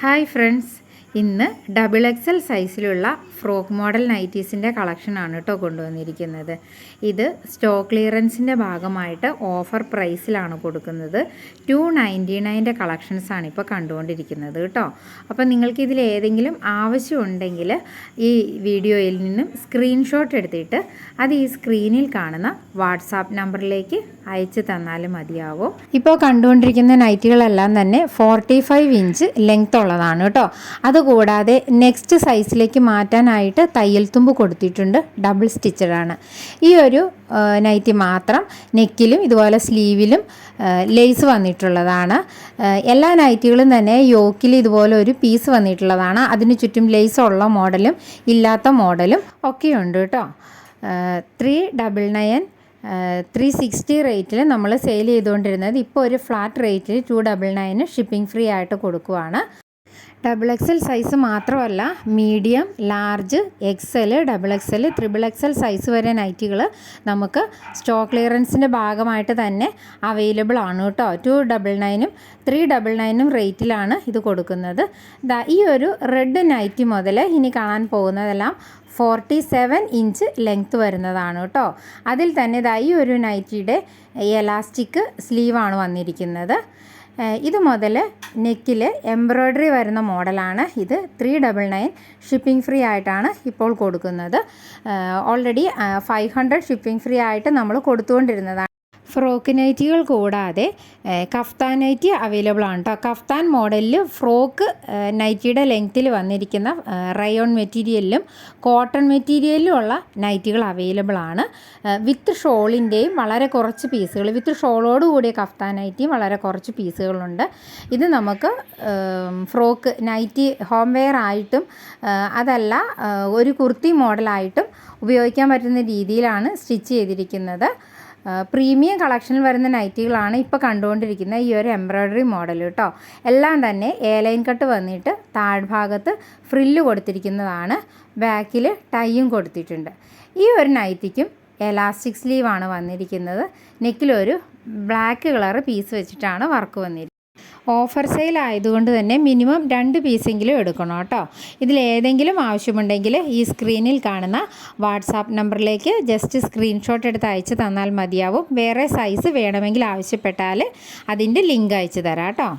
Hi friends, ഇന്ന് double XL സൈസിലുള്ള frock model നൈറ്റീസിൻ്റെ കളക്ഷനാണ് കേട്ടോ കൊണ്ടുവന്നിരിക്കുന്നത്. ഇത് സ്റ്റോക്ക് ക്ലിയറൻസിൻ്റെ ഭാഗമായിട്ട് ഓഫർ പ്രൈസിലാണ് കൊടുക്കുന്നത്. 299 കളക്ഷൻസാണ് ഇപ്പോൾ കണ്ടുകൊണ്ടിരിക്കുന്നത് കേട്ടോ. അപ്പോൾ നിങ്ങൾക്കിതിൽ ഏതെങ്കിലും ആവശ്യമുണ്ടെങ്കിൽ ഈ വീഡിയോയിൽ നിന്നും സ്ക്രീൻഷോട്ട് എടുത്തിട്ട് അത് ഈ സ്ക്രീനിൽ കാണുന്ന വാട്സാപ്പ് നമ്പറിലേക്ക് അയച്ചു തന്നാലും മതിയാവും. ഇപ്പോൾ കണ്ടുകൊണ്ടിരിക്കുന്ന നൈറ്റികളെല്ലാം തന്നെ 45 ഇഞ്ച് ലെങ്ത് ഉള്ളതാണ് കേട്ടോ. അതുകൂടാതെ നെക്സ്റ്റ് സൈസിലേക്ക് മാറ്റാനായിട്ട് തയ്യൽ തുമ്പ് കൊടുത്തിട്ടുണ്ട്. ഡബിൾ സ്റ്റിച്ചഡാണ്. ഈ ഒരു നൈറ്റി മാത്രം നെക്കിലും ഇതുപോലെ സ്ലീവിലും ലേസ് വന്നിട്ടുള്ളതാണ്. എല്ലാ നൈറ്റികളും തന്നെ യോക്കിൽ ഇതുപോലെ ഒരു പീസ് വന്നിട്ടുള്ളതാണ്. അതിന് ചുറ്റും ലേസ് ഉള്ള മോഡലും ഇല്ലാത്ത മോഡലും ഒക്കെയുണ്ട് കേട്ടോ. 399 360 റേറ്റിൽ നമ്മൾ സെയിൽ ചെയ്തുകൊണ്ടിരുന്നത് ഇപ്പോൾ ഒരു ഫ്ലാറ്റ് റേറ്റിൽ 299 ഷിപ്പിംഗ് ഫ്രീ ആയിട്ട് കൊടുക്കുവാണ്. ഡബിൾ എക്സൽ സൈസ് മാത്രമല്ല, medium, large, XL, double XL, triple XL size വരെ നൈറ്റികൾ നമുക്ക് സ്റ്റോക്ക് ക്ലിയറൻസിൻ്റെ ഭാഗമായിട്ട് തന്നെ അവൈലബിൾ ആണ് കേട്ടോ. 299 399 റേറ്റിലാണ് ഇത് കൊടുക്കുന്നത്. ഈ ഒരു റെഡ് നൈറ്റി മുതൽ ഇനി കാണാൻ പോകുന്നതെല്ലാം 47 ഇഞ്ച് ലെങ്ത്ത് വരുന്നതാണ് കേട്ടോ. അതിൽ തന്നെ ഈ ഒരു നൈറ്റിയുടെ എലാസ്റ്റിക് സ്ലീവാണ് വന്നിരിക്കുന്നത്. ഇത് മുതൽ നെക്കിൽ എംബ്രോയ്ഡറി വരുന്ന മോഡലാണ്. ഇത് 399 ഷിപ്പിംഗ് ഫ്രീ ആയിട്ടാണ് ഇപ്പോൾ കൊടുക്കുന്നത്. ഓൾറെഡി 500 ഷിപ്പിംഗ് ഫ്രീ ആയിട്ട് നമ്മൾ കൊടുത്തുകൊണ്ടിരുന്നതാണ്. ഫ്രോക്ക് നൈറ്റികൾ കൂടാതെ കഫ്താൻ നൈറ്റി അവൈലബിൾ ആണ് കേട്ടോ. കഫ്താൻ മോഡലിൽ ഫ്രോക്ക് നൈറ്റിയുടെ ലെങ്ത്തിൽ വന്നിരിക്കുന്ന റയോൺ മെറ്റീരിയലിലും കോട്ടൺ മെറ്റീരിയലിലും ഉള്ള നൈറ്റികൾ അവൈലബിൾ ആണ്. വിത്ത് ഷോളിൻ്റെയും വളരെ കുറച്ച് പീസുകൾ, വിത്ത് ഷോളോട് കൂടിയ കഫ്താൻ നൈറ്റിയും വളരെ കുറച്ച് പീസുകളുണ്ട്. ഇത് നമുക്ക് ഫ്രോക്ക് നൈറ്റി ഹോം വെയർ ആയിട്ടും അതല്ല ഒരു കുർത്തി മോഡലായിട്ടും ഉപയോഗിക്കാൻ പറ്റുന്ന രീതിയിലാണ് സ്റ്റിച്ച് ചെയ്തിരിക്കുന്നത്. പ്രീമിയം കളക്ഷനിൽ വരുന്ന നൈറ്റികളാണ് ഇപ്പോൾ കണ്ടുകൊണ്ടിരിക്കുന്ന ഈ ഒരു എംബ്രോയ്ഡറി മോഡൽ കേട്ടോ. എല്ലാം തന്നെ ലൈൻ കട്ട് വന്നിട്ട് താഴ്ഭാഗത്ത് ഫ്രില്ല് കൊടുത്തിരിക്കുന്നതാണ്. ബാക്കിൽ ടൈയും കൊടുത്തിട്ടുണ്ട്. ഈ ഒരു നൈറ്റിക്കും എലാസ്റ്റിക് സ്ലീവാണ് വന്നിരിക്കുന്നത്. നെക്കിലൊരു ബ്ലാക്ക് കളർ പീസ് വെച്ചിട്ടാണ് വർക്ക് വന്നിരിക്കുന്നത്. ഓഫർ സെയിൽ ആയതുകൊണ്ട് തന്നെ മിനിമം 2 പീസെങ്കിലും എടുക്കണം കേട്ടോ. ഇതിലേതെങ്കിലും ആവശ്യമുണ്ടെങ്കിൽ ഈ സ്ക്രീനിൽ കാണുന്ന വാട്സാപ്പ് നമ്പറിലേക്ക് ജസ്റ്റ് സ്ക്രീൻഷോട്ട് എടുത്ത് അയച്ച് തന്നാൽ മതിയാവും. വേറെ സൈസ് വേണമെങ്കിൽ ആവശ്യപ്പെട്ടാൽ അതിൻ്റെ ലിങ്ക് അയച്ചു തരാം കേട്ടോ.